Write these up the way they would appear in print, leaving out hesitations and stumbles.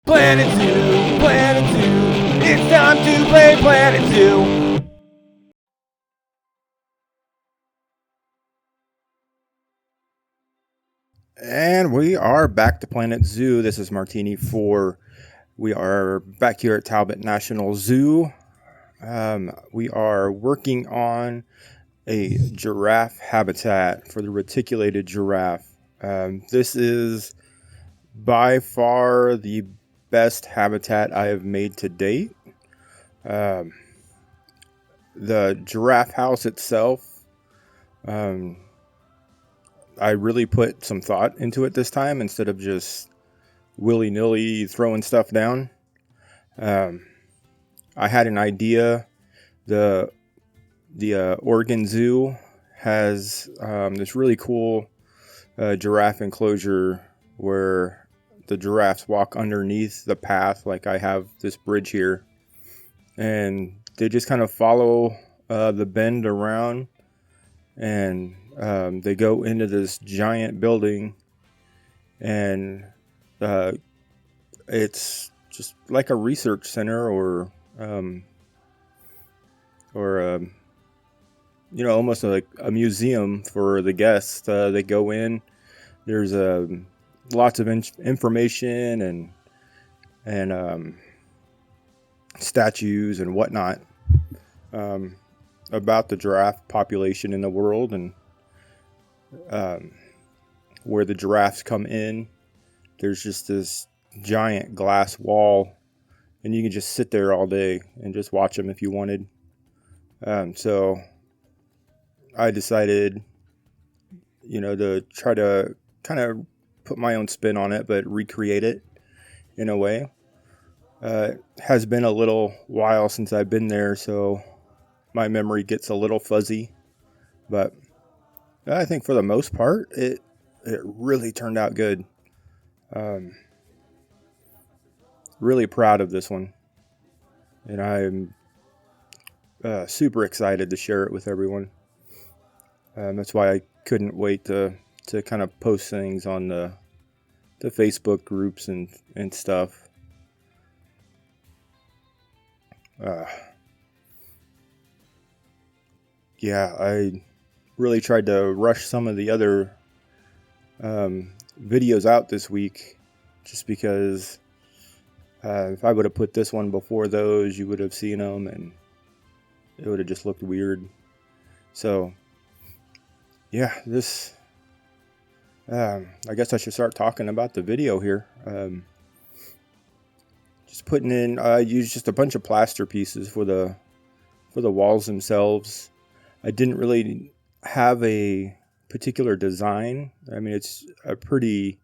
Planet Zoo, Planet Zoo, it's time to play Planet Zoo. And we are back to Planet Zoo. This is Martini 4. We are back here at Talbot National Zoo. We are working on a giraffe habitat for the reticulated giraffe. This is by far the best habitat I have made to date. The giraffe house itself, I really put some thought into it this time instead of just willy-nilly throwing stuff down. I had an idea. The Oregon Zoo has this really cool giraffe enclosure where the giraffes walk underneath the path, like I have this bridge here, and they just kind of follow the bend around, and they go into this giant building, and it's just like a research center or almost like a museum for the guests. They go in. There's lots of information and statues and whatnot about the giraffe population in the world, and where the giraffes come in. There's just this giant glass wall, and you can just sit there all day and just watch them if you wanted. So I decided, to try to kind of put my own spin on it, but recreate it in a way. It has been a little while since I've been there, so my memory gets a little fuzzy. But I think for the most part, it really turned out good. Really proud of this one. And I'm super excited to share it with everyone. That's why I couldn't wait to kind of post things on the Facebook groups and stuff. I really tried to rush some of the other videos out this week, just because if I would have put this one before those, you would have seen them and it would have just looked weird. So this I guess I should start talking about the video here. Just putting in, I used just a bunch of plaster pieces for the walls themselves. I didn't really have a particular design. I mean, it's a pretty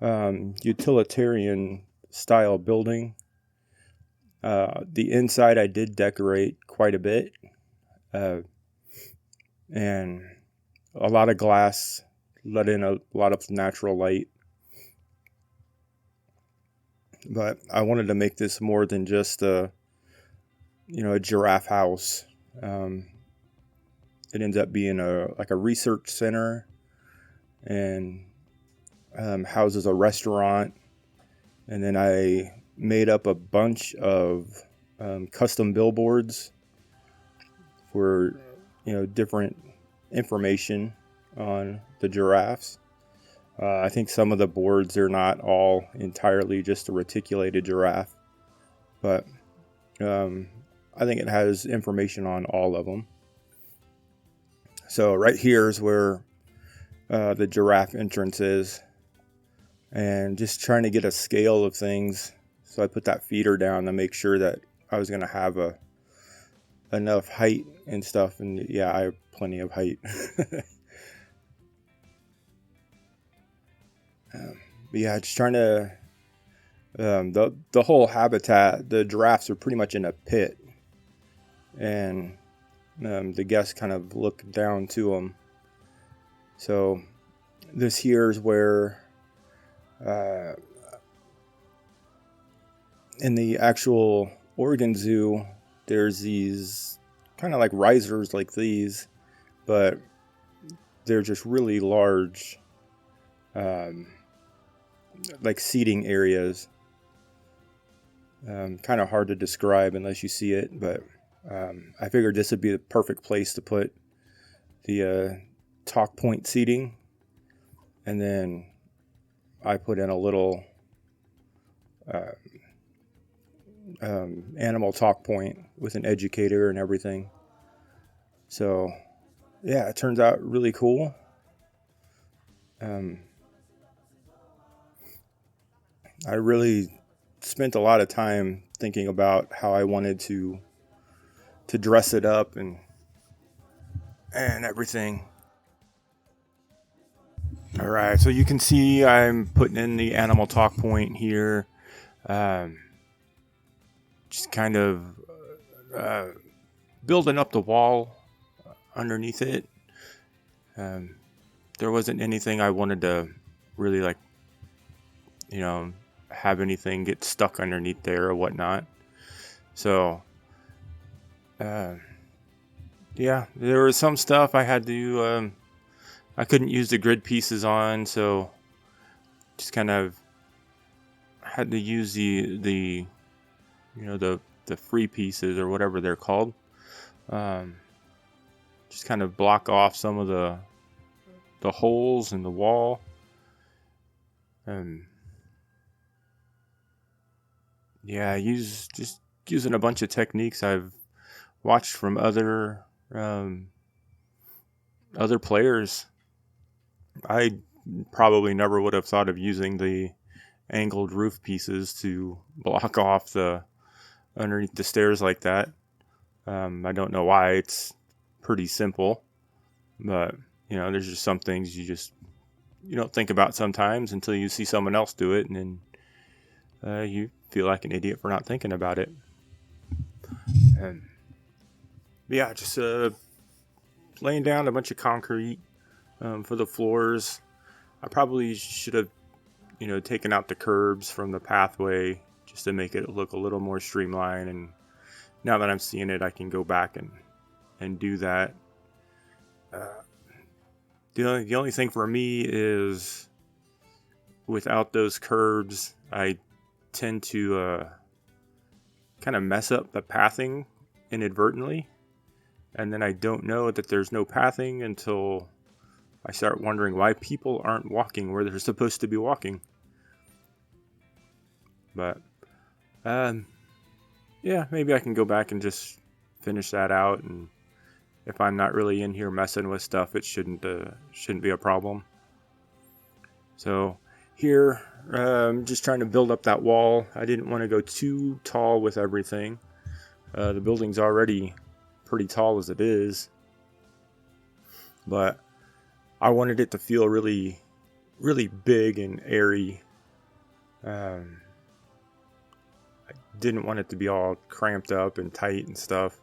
utilitarian style building. The inside I did decorate quite a bit, and a lot of glass, let in a lot of natural light. But I wanted to make this more than just a giraffe house. It ends up being a research center, and houses a restaurant. And then I made up a bunch of custom billboards for different information on the giraffes. I think some of the boards are not all entirely just a reticulated giraffe, but I think it has information on all of them. So right here is where the giraffe entrance is, and just trying to get a scale of things. So I put that feeder down to make sure that I was going to have enough height and stuff. And yeah, I have plenty of height. But yeah, just trying to, the whole habitat, the giraffes are pretty much in a pit, and the guests kind of look down to them. So this here is where, in the actual Oregon Zoo, there's these kind of like risers like these, but they're just really large, like seating areas. Kind of hard to describe unless you see it, but I figured this would be the perfect place to put the talk point seating. And then I put in a little animal talk point with an educator and everything. So yeah, it turns out really cool. I really spent a lot of time thinking about how I wanted to dress it up and everything. All right, so you can see I'm putting in the animal talk point here. Just kind of building up the wall underneath it. There wasn't anything I wanted to really have anything get stuck underneath there or whatnot. So, yeah, there was some stuff I had to, I couldn't use the grid pieces on, so just kind of had to use the free pieces or whatever they're called. Just kind of block off some of the holes in the wall. Yeah, using a bunch of techniques I've watched from other players. I probably never would have thought of using the angled roof pieces to block off the underneath the stairs like that. I don't know why. It's pretty simple, but there's just some things you don't think about sometimes until you see someone else do it, and then you feel like an idiot for not thinking about it. And yeah, just laying down a bunch of concrete for the floors. I probably should have taken out the curbs from the pathway just to make it look a little more streamlined, and now that I'm seeing it, I can go back and do that. The only thing for me is without those curbs, I tend to kind of mess up the pathing inadvertently, and then I don't know that there's no pathing until I start wondering why people aren't walking where they're supposed to be walking. But yeah, maybe I can go back and just finish that out, and if I'm not really in here messing with stuff, it shouldn't be a problem. So here, just trying to build up that wall. I didn't want to go too tall with everything. The building's already pretty tall as it is, but I wanted it to feel really, really big and airy. I didn't want it to be all cramped up and tight and stuff.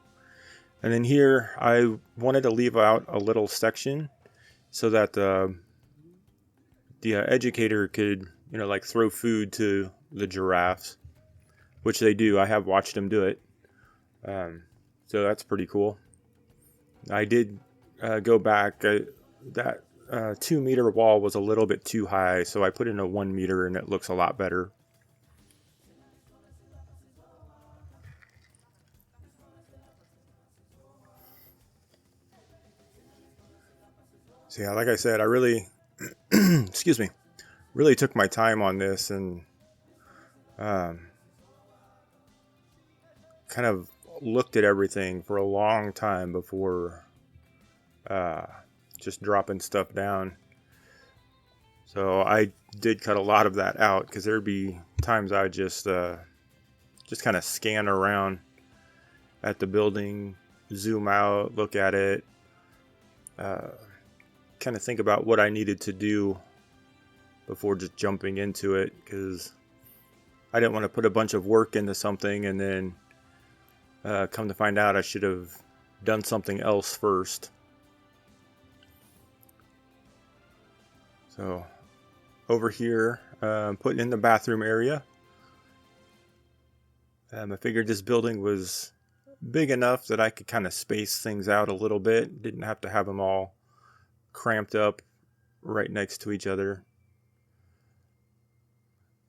And then here, I wanted to leave out a little section so that the educator could, throw food to the giraffes, which they do. I have watched them do it. So that's pretty cool. I did go back. That 2 meter wall was a little bit too high, so I put in a 1 meter, and it looks a lot better. So yeah, like I said, I really, excuse me, really took my time on this, and kind of looked at everything for a long time before just dropping stuff down. So I did cut a lot of that out, because there'd be times I just kind of scan around at the building, zoom out, look at it, kind of think about what I needed to do before just jumping into it, because I didn't want to put a bunch of work into something and then come to find out I should have done something else first. So over here, putting in the bathroom area. I figured this building was big enough that I could kind of space things out a little bit. Didn't have to have them all cramped up right next to each other.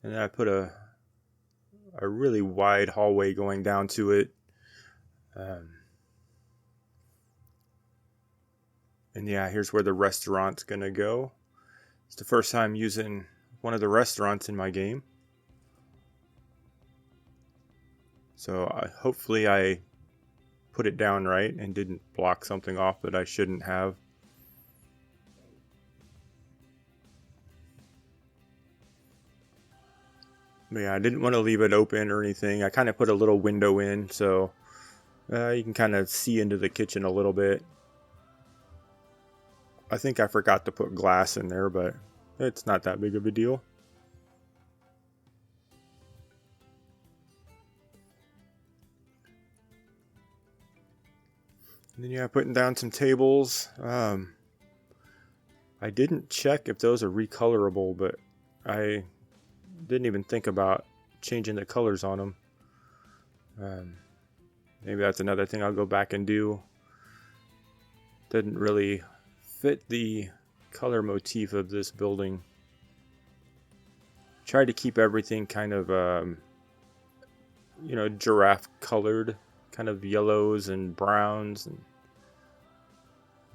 And then I put a a really wide hallway going down to it. And yeah, here's where the restaurant's gonna go. It's the first time using one of the restaurants in my game. So hopefully I put it down right and didn't block something off that I shouldn't have. But yeah, I didn't want to leave it open or anything. I kind of put a little window in so you can kind of see into the kitchen a little bit. I think I forgot to put glass in there, but it's not that big of a deal. And then yeah, putting down some tables. I didn't check if those are recolorable, but I didn't even think about changing the colors on them. Maybe that's another thing I'll go back and do. Didn't really fit the color motif of this building. Tried to keep everything kind of, giraffe colored, kind of yellows and browns,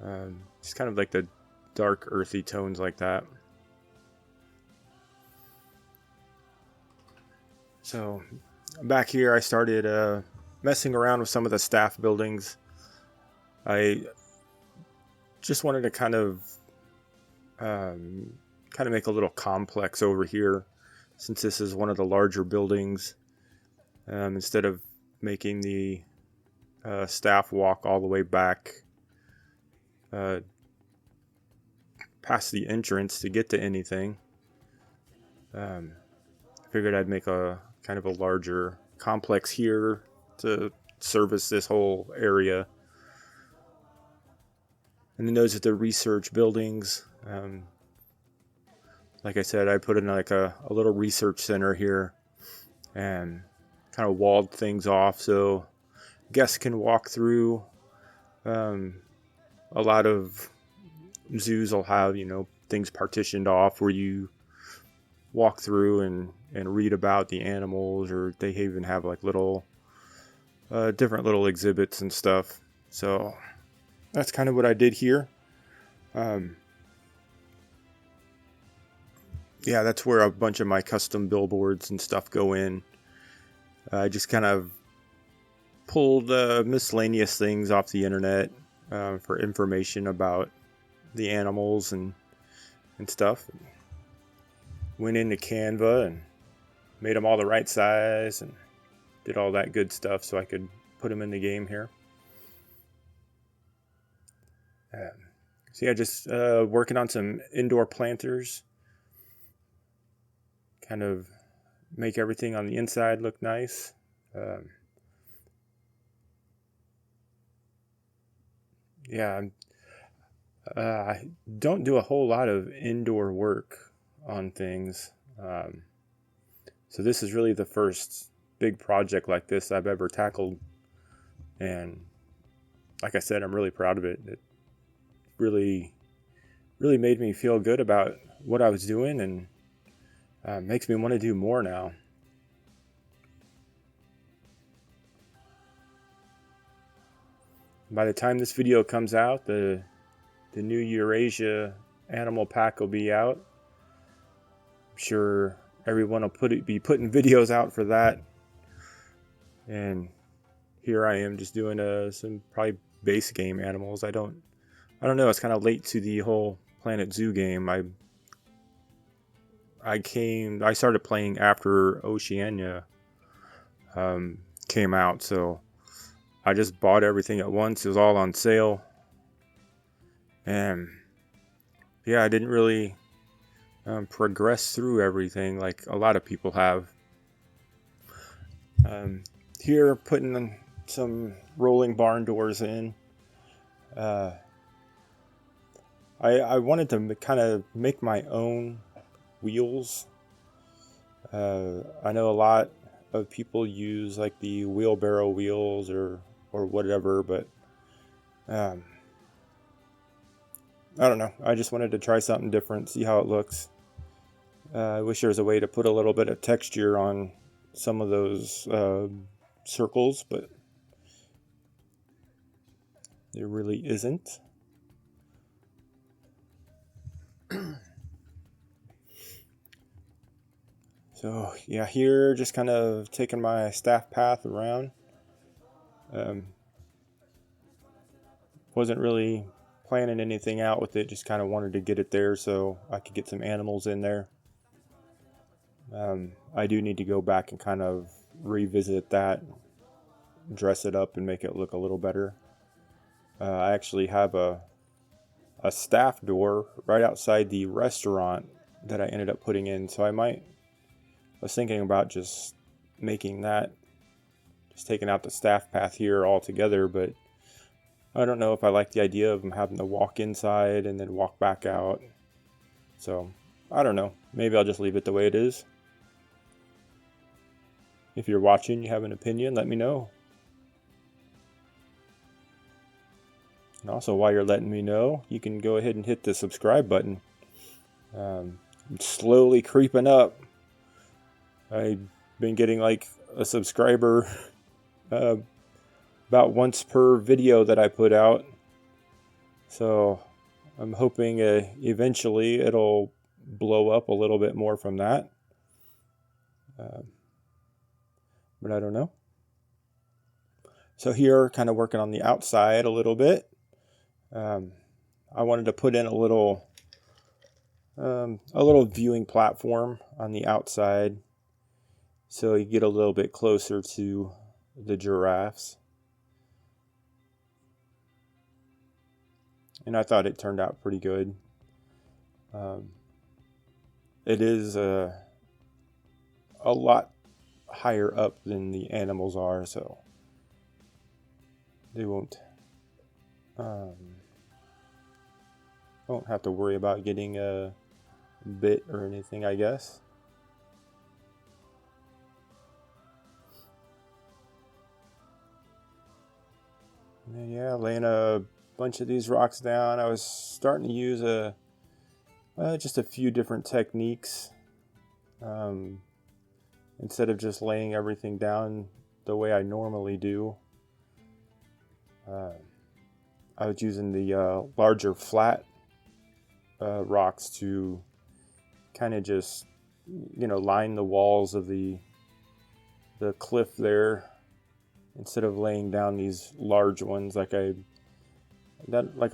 and just kind of like the dark earthy tones like that. So back here I started messing around with some of the staff buildings. I just wanted to kind of make a little complex over here, since this is one of the larger buildings. Instead of making the staff walk all the way back past the entrance to get to anything, I figured I'd make a kind of a larger complex here to service this whole area. And then those are the research buildings. Like I said, I put in like a little research center here and kind of walled things off so guests can walk through. A lot of zoos will have, things partitioned off where you walk through and read about the animals, or they even have like little different little exhibits and stuff. So that's kind of what I did here. Yeah, that's where a bunch of my custom billboards and stuff go in. I just kind of pulled miscellaneous things off the internet for information about the animals and stuff. Went into Canva and made them all the right size and did all that good stuff so I could put them in the game here. So yeah, just working on some indoor planters. Kind of make everything on the inside look nice. I don't do a whole lot of indoor work on things. So this is really the first big project like this I've ever tackled. And like I said, I'm really proud of it. It really, really made me feel good about what I was doing, and makes me want to do more now. By the time this video comes out, the new Eurasia animal pack will be out. I'm sure everyone will be putting videos out for that. And here I am just doing some probably base game animals. I don't know. It's kind of late to the whole Planet Zoo game. I started playing after Oceania came out, so I just bought everything at once. It was all on sale. And yeah, I didn't really progress through everything like a lot of people have. Here, putting some rolling barn doors in. I wanted to kind of make my own wheels. I know a lot of people use like the wheelbarrow wheels or whatever, but I don't know. I just wanted to try something different, see how it looks. I wish there was a way to put a little bit of texture on some of those circles, but there really isn't. So yeah, here just kind of taking my staff path around. Wasn't really planning anything out with it, just kind of wanted to get it there so I could get some animals in there. I do need to go back and kind of revisit that, dress it up and make it look a little better. I actually have a staff door right outside the restaurant that I ended up putting in, so I was thinking about just making that, just taking out the staff path here altogether, but I don't know if I like the idea of them having to walk inside and then walk back out. So, I don't know. Maybe I'll just leave it the way it is. If you're watching, you have an opinion, let me know. And also, while you're letting me know, you can go ahead and hit the subscribe button. I'm slowly creeping up. I've been getting like a subscriber about once per video that I put out. So I'm hoping eventually it'll blow up a little bit more from that. But I don't know. So here, kind of working on the outside a little bit. I wanted to put in a little viewing platform on the outside, so you get a little bit closer to the giraffes. And I thought it turned out pretty good. It is a lot higher up than the animals are, so they won't have to worry about getting bit or anything, I guess. And then, yeah, laying a bunch of these rocks down. I was starting to use just a few different techniques. Instead of just laying everything down the way I normally do. I was using the larger flat rocks to kind of just, line the walls of the cliff there, instead of laying down these large ones like I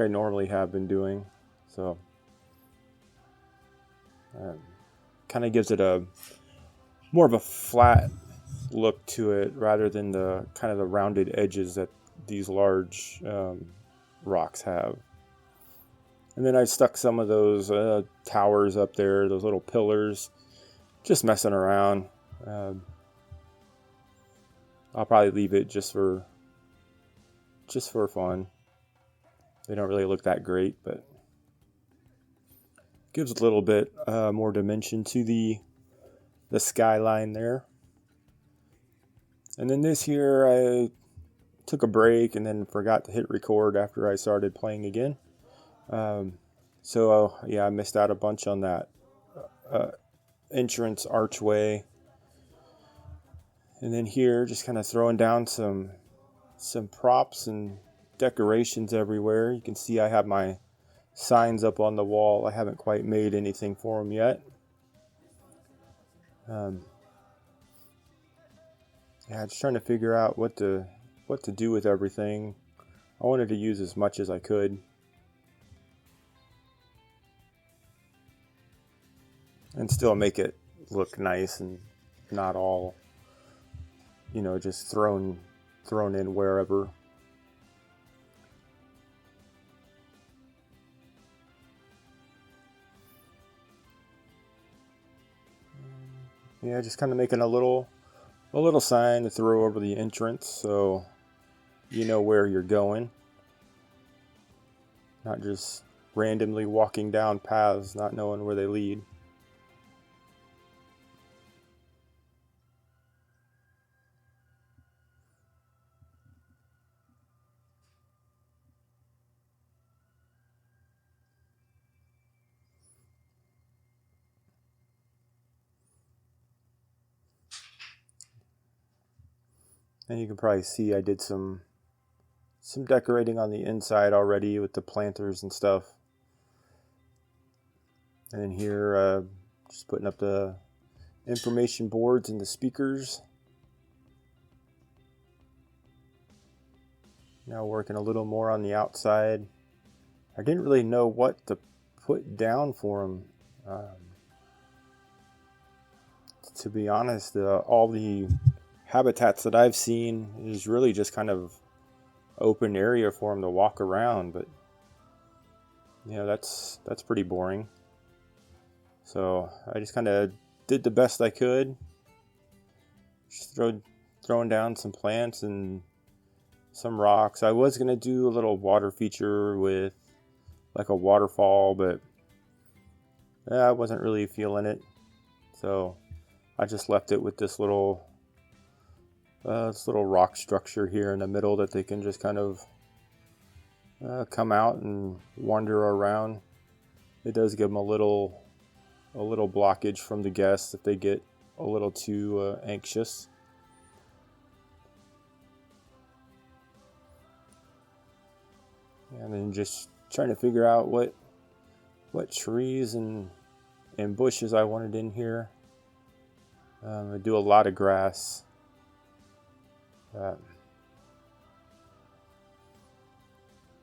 normally have been doing. So kind of gives it a more of a flat look to it, rather than the kind of the rounded edges that these large rocks have. And then I stuck some of those towers up there, those little pillars, just messing around. I'll probably leave it just for fun. They don't really look that great, but gives a little bit more dimension to the skyline there. And then this here, I took a break and then forgot to hit record after I started playing again. So I missed out a bunch on that entrance archway. And then here, just kind of throwing down some props and decorations everywhere. You can see I have my signs up on the wall. I haven't quite made anything for them yet. Just trying to figure out what to do with everything. I wanted to use as much as I could. And still make it look nice and not all, just thrown in wherever. Yeah, just kind of making a little sign to throw over the entrance, so you know where you're going. Not just randomly walking down paths, not knowing where they lead. And you can probably see I did some decorating on the inside already with the planters and stuff. And then here, just putting up the information boards and the speakers. Now working a little more on the outside. I didn't really know what to put down for them. To be honest, all the habitats that I've seen is really just kind of open area for them to walk around, but that's pretty boring. So I just kind of did the best I could, just throwing down some plants and some rocks. I was gonna do a little water feature with like a waterfall, but I wasn't really feeling it, so I just left it with this little rock structure here in the middle that they can just kind of come out and wander around. It does give them a little blockage from the guests if they get a little too anxious. And then just trying to figure out what trees and bushes I wanted in here. I do a lot of grass.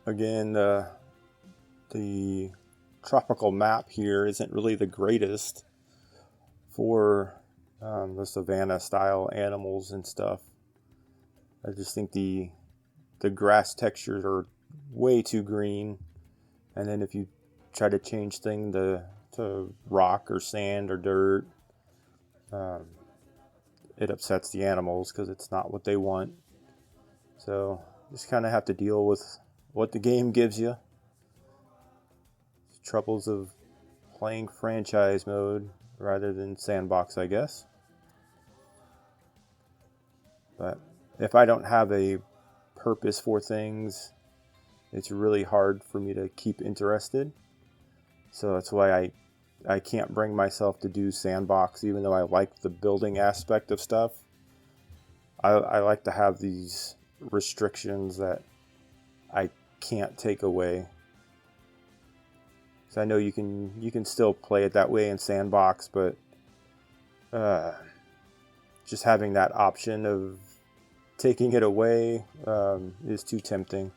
Again, the tropical map here isn't really the greatest for the savanna style animals and stuff. I just think the grass textures are way too green, and then if you try to change things to rock or sand or dirt, it upsets the animals because it's not what they want. So just kind of have to deal with what the game gives you. Troubles of playing franchise mode rather than sandbox, I guess. But if I don't have a purpose for things, it's really hard for me to keep interested. So that's why I can't bring myself to do sandbox, even though I like the building aspect of stuff. I like to have these restrictions that I can't take away. So I know you can still play it that way in sandbox, but just having that option of taking it away is too tempting.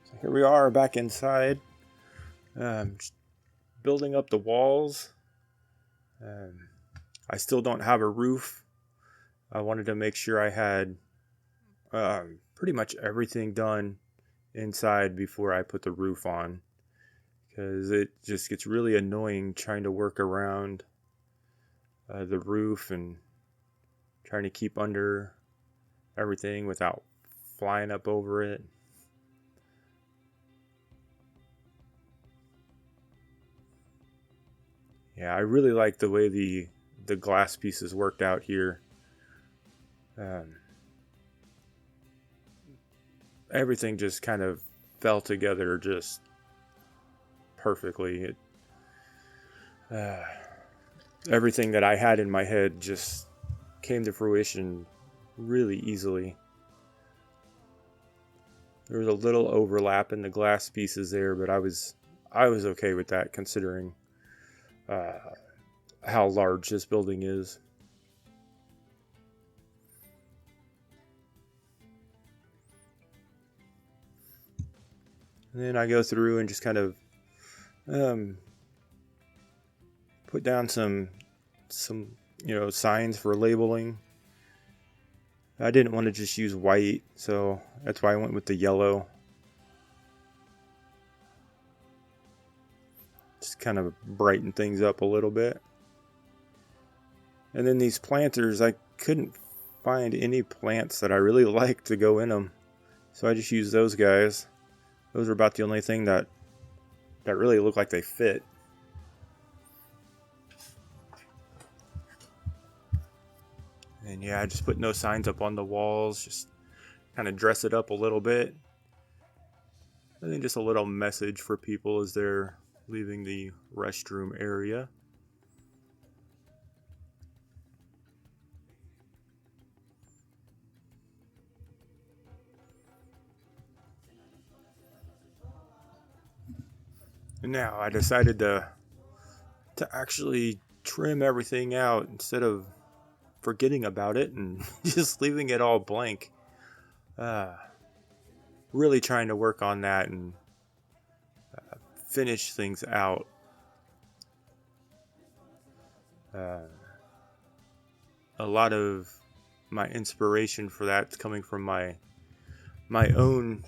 So here we are back inside, just building up the walls. I still don't have a roof. I wanted to make sure I had pretty much everything done inside before I put the roof on, because it just gets really annoying trying to work around the roof and trying to keep under everything without flying up over it. Yeah, I really like the way the glass pieces worked out here. Everything just kind of fell together just perfectly. Everything that I had in my head just came to fruition really easily. There was a little overlap in the glass pieces there, but I was okay with that considering how large this building is. And then I go through and just kind of put down some signs for labeling. I didn't want to just use white, so that's why I went with the yellow. Just kind of brighten things up a little bit. And then these planters, I couldn't find any plants that I really liked to go in them, so I just used those guys. Those are about the only thing that really looked like they fit. And yeah, I just put no signs up on the walls, just kind of dress it up a little bit. And then just a little message for people as they're leaving the restroom area. And now I decided to actually trim everything out instead of forgetting about it and just leaving it all blank. Uh, really trying to work on that and finish things out. Uh, a lot of my inspiration for that's coming from my own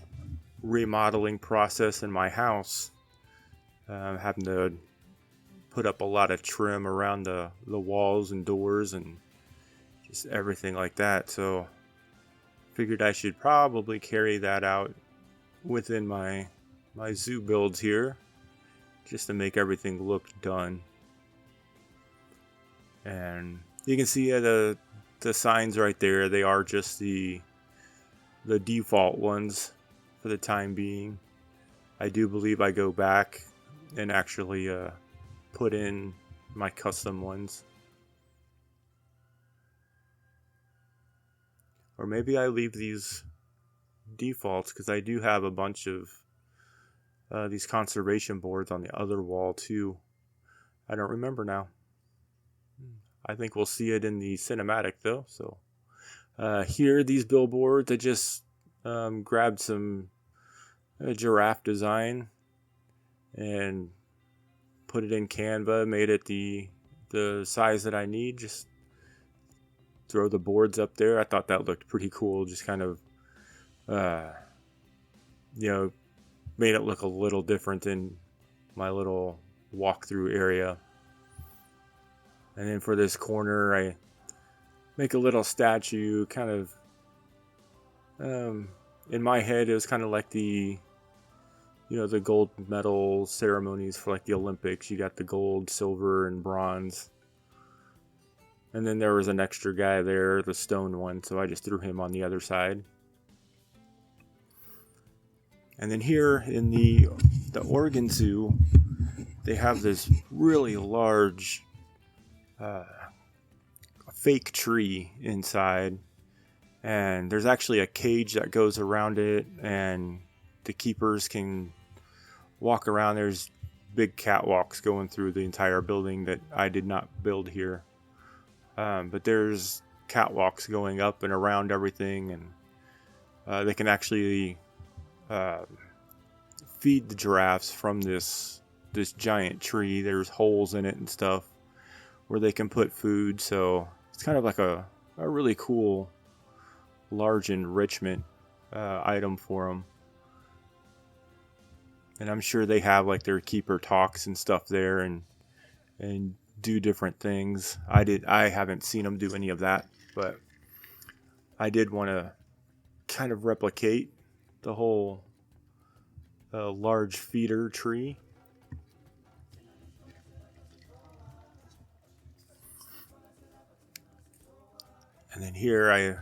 remodeling process in my house. Having to put up a lot of trim around the walls and doors and just everything like that. So figured I should probably carry that out within my zoo builds here, just to make everything look done. And you can see the signs right there. They are just the default ones for the time being. I do believe I go back and actually put in my custom ones. Or maybe I leave these defaults because I do have a bunch of these conservation boards on the other wall too. I don't remember now. I think we'll see it in the cinematic though. So here, these billboards, I just grabbed some giraffe design and put it in Canva, made it the size that I need. Just throw the boards up there. I thought that looked pretty cool. Just kind of, made it look a little different in my little walkthrough area. And then for this corner, I make a little statue, kind of, in my head, it was kind of like the gold medal ceremonies for like the Olympics. You got the gold, silver, and bronze. And then there was an extra guy there, the stone one, so I just threw him on the other side. And then here in the Oregon Zoo, they have this really large fake tree inside. And there's actually a cage that goes around it, and the keepers can walk around. There's big catwalks going through the entire building that I did not build here. But there's catwalks going up and around everything, and they can actually feed the giraffes from this giant tree. There's holes in it and stuff where they can put food. So it's kind of like a really cool large enrichment item for them. And I'm sure they have like their keeper talks and stuff there and do different things. I haven't seen them do any of that, but I did want to kind of replicate the whole large feeder tree. And then here I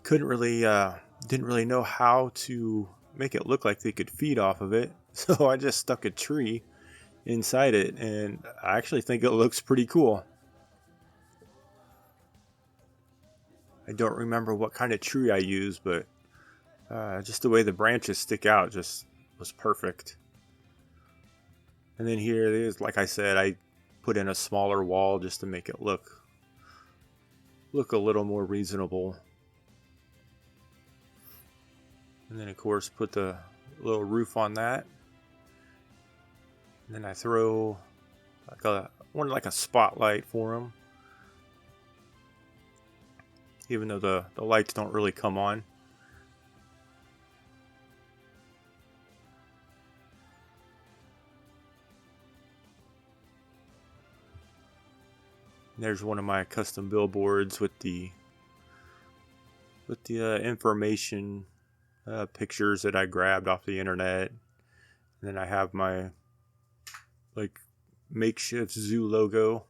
didn't really know how to make it look like they could feed off of it. So I just stuck a tree inside it, and I actually think it looks pretty cool. I don't remember what kind of tree I used, but just the way the branches stick out just was perfect. And then here it is, like I said, I put in a smaller wall just to make it look a little more reasonable. And then of course put the little roof on that. And then I throw like a spotlight for them, even though the lights don't really come on. And there's one of my custom billboards with the information pictures that I grabbed off the internet. And then I have my like makeshift zoo logo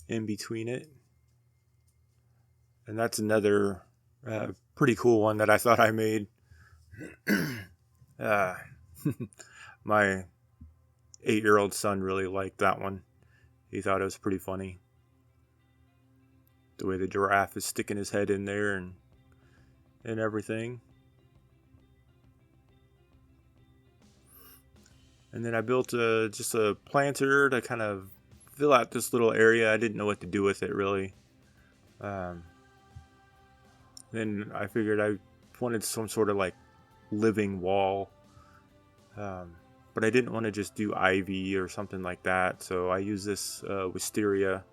in between it. And that's another pretty cool one that I thought I made. Uh, my 8-year-old son really liked that one. He thought it was pretty funny. The way the giraffe is sticking his head in there and everything. And then I built just a planter to kind of fill out this little area. I didn't know what to do with it really. Then I figured I wanted some sort of like living wall. But I didn't want to just do ivy or something like that. So I use this wisteria.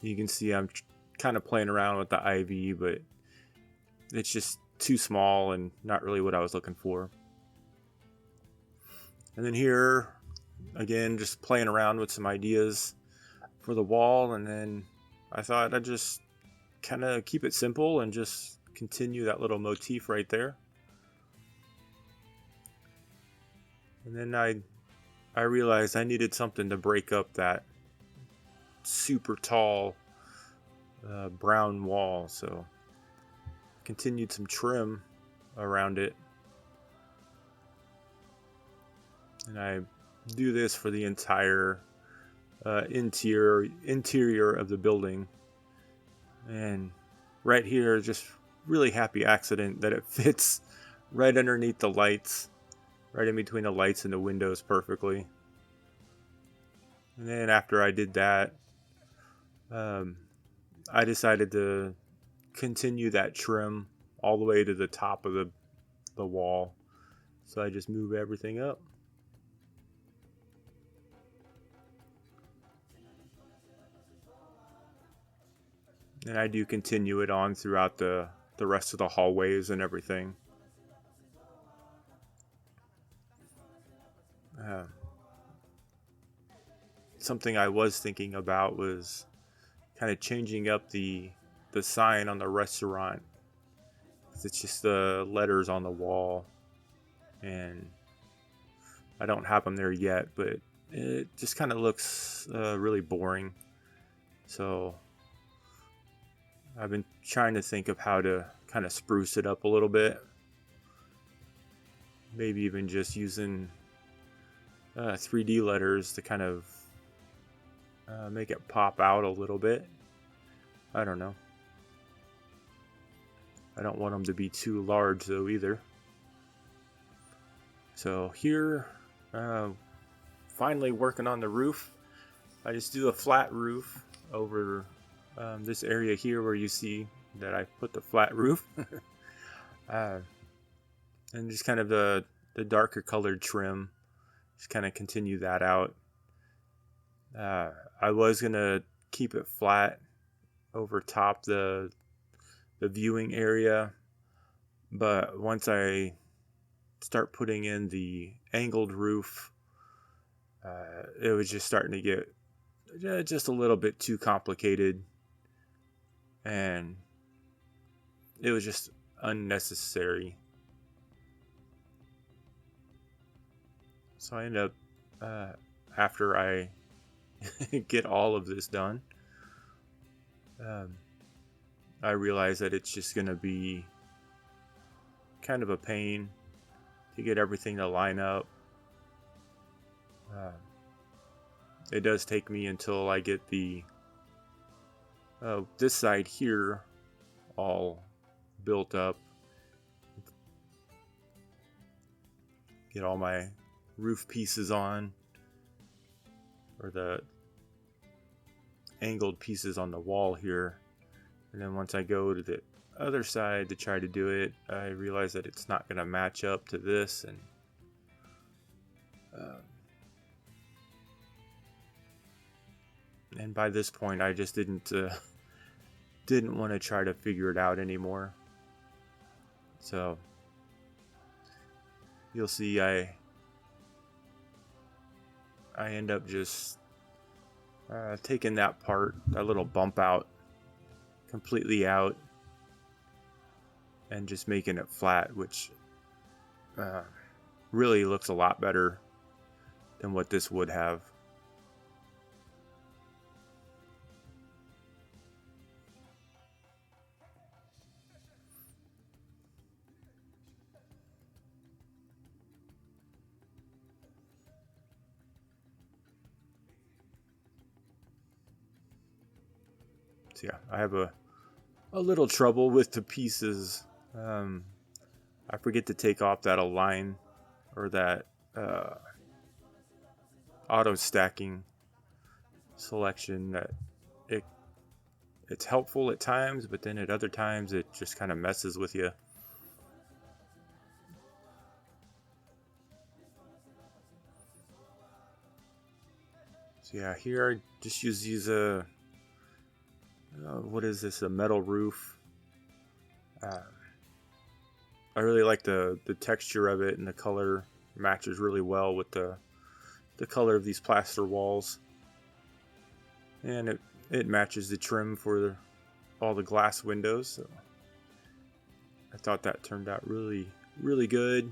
You can see I'm kind of playing around with the ivy, but it's just too small and not really what I was looking for. And then here, again, just playing around with some ideas for the wall. And then I thought I'd just kind of keep it simple and just continue that little motif right there. And then I realized I needed something to break up that super tall brown wall. So continued some trim around it. And I do this for the entire interior of the building. And right here, just really happy accident that it fits right underneath the lights, right in between the lights and the windows perfectly. And then after I did that, I decided to continue that trim all the way to the top of the wall. So I just move everything up. And I do continue it on throughout the rest of the hallways and everything. Something I was thinking about was kind of changing up the sign on the restaurant. It's just the letters on the wall, and I don't have them there yet, but it just kind of looks really boring. So I've been trying to think of how to kind of spruce it up a little bit. Maybe even just using 3D letters to kind of make it pop out a little bit. I don't know. I don't want them to be too large though either. So here, finally working on the roof. I just do a flat roof over this area here where you see that I put the flat roof. And just kind of the darker colored trim. Just kind of continue that out. I was going to keep it flat over top the viewing area, but once I start putting in the angled roof, it was just starting to get just a little bit too complicated, and it was just unnecessary. So I end up, after I get all of this done, I realize that it's just going to be kind of a pain to get everything to line up. It does take me until I get this side here all built up. Get all my roof pieces on, or the angled pieces on the wall here. And then once I go to the other side to try to do it, I realize that it's not going to match up to this, and by this point I just didn't want to try to figure it out anymore. So you'll see I end up just taking that little bump out, completely out, and just making it flat, which really looks a lot better than what this would have. So yeah, I have a little trouble with the pieces. I forget to take off that align or that auto stacking selection. That it's helpful at times, but then at other times it just kind of messes with you. So yeah, here I just use these what is this, a metal roof. I really like the texture of it, and the color matches really well with the color of these plaster walls, and it matches the trim for all the glass windows. So I thought that turned out really, really good,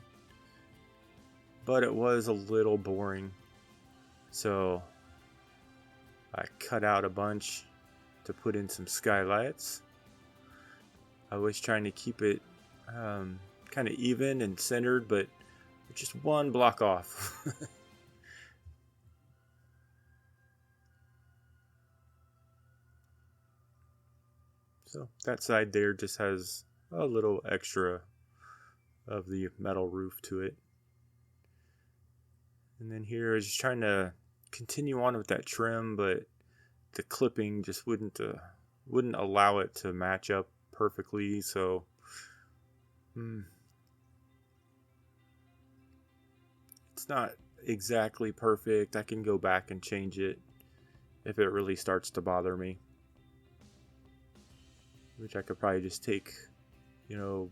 but it was a little boring, so I cut out a bunch to put in some skylights. I was trying to keep it kind of even and centered, but just one block off. So that side there just has a little extra of the metal roof to it. And then here I was just trying to continue on with that trim, but the clipping just wouldn't allow it to match up perfectly. So it's not exactly perfect. I can go back and change it if it really starts to bother me, which I could probably just take,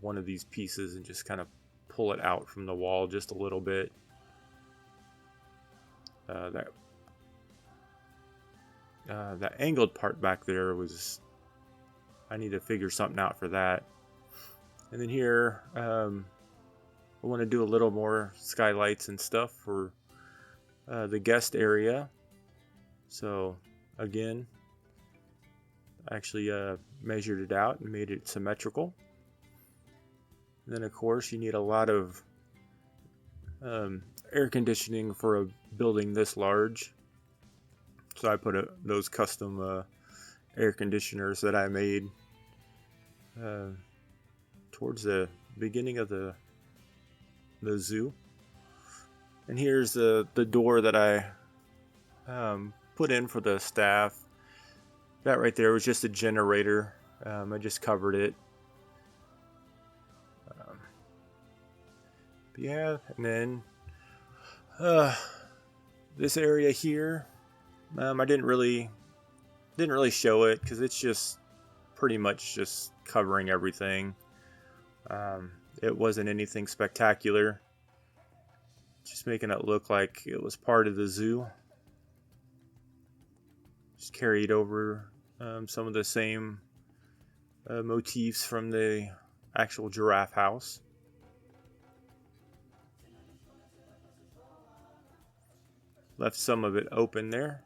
one of these pieces and just kind of pull it out from the wall just a little bit. That angled part back there I need to figure something out for that. And then here, I want to do a little more skylights and stuff for the guest area. So again, I actually measured it out and made it symmetrical. And then of course you need a lot of air conditioning for a building this large. So I put those custom air conditioners that I made towards the beginning of the zoo. And here's the door that I put in for the staff. That right there was just a generator. I just covered it. But yeah, and then this area here, I didn't really show it because it's just pretty much just covering everything. It wasn't anything spectacular, just making it look like it was part of the zoo. Just carried over some of the same motifs from the actual giraffe house. Left some of it open there.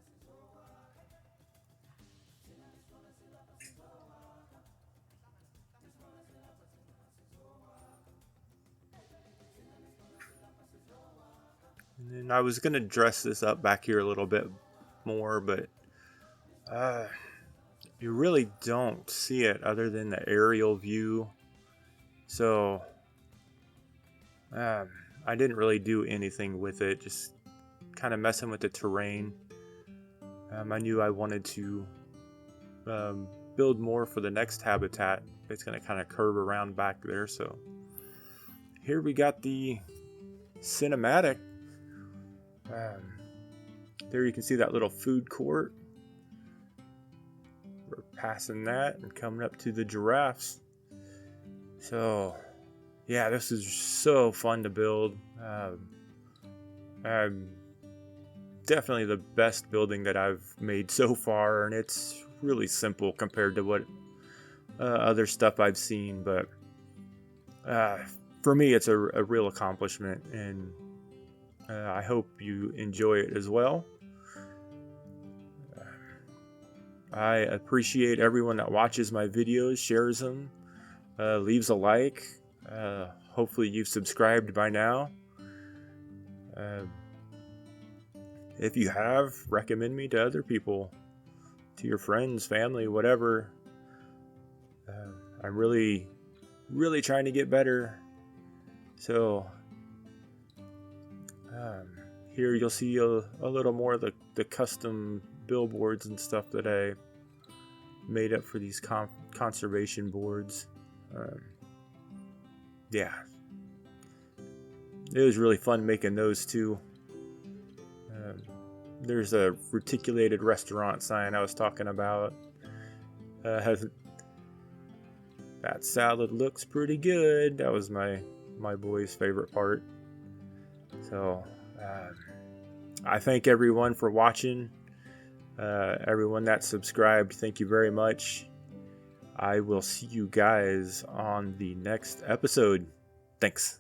And then I was going to dress this up back here a little bit more, but you really don't see it other than the aerial view. So I didn't really do anything with it, just kind of messing with the terrain. I knew I wanted to build more for the next habitat. It's going to kind of curve around back there. So here we got the cinematic. There you can see that little food court. We're passing that and coming up to the giraffes. So yeah, this is so fun to build. Definitely the best building that I've made so far, and it's really simple compared to what other stuff I've seen, but for me it's a real accomplishment, and I hope you enjoy it as well. I appreciate everyone that watches my videos, shares them, leaves a like. Hopefully you've subscribed by now. If you have, recommend me to other people, to your friends, family, whatever. I'm really trying to get better. So here you'll see a little more of the custom billboards and stuff that I made up for these conservation boards. Yeah, it was really fun making those too. There's a reticulated restaurant sign I was talking about. That salad looks pretty good. That was my boy's favorite part. So I thank everyone for watching. Everyone that subscribed, thank you very much. I will see you guys on the next episode. Thanks.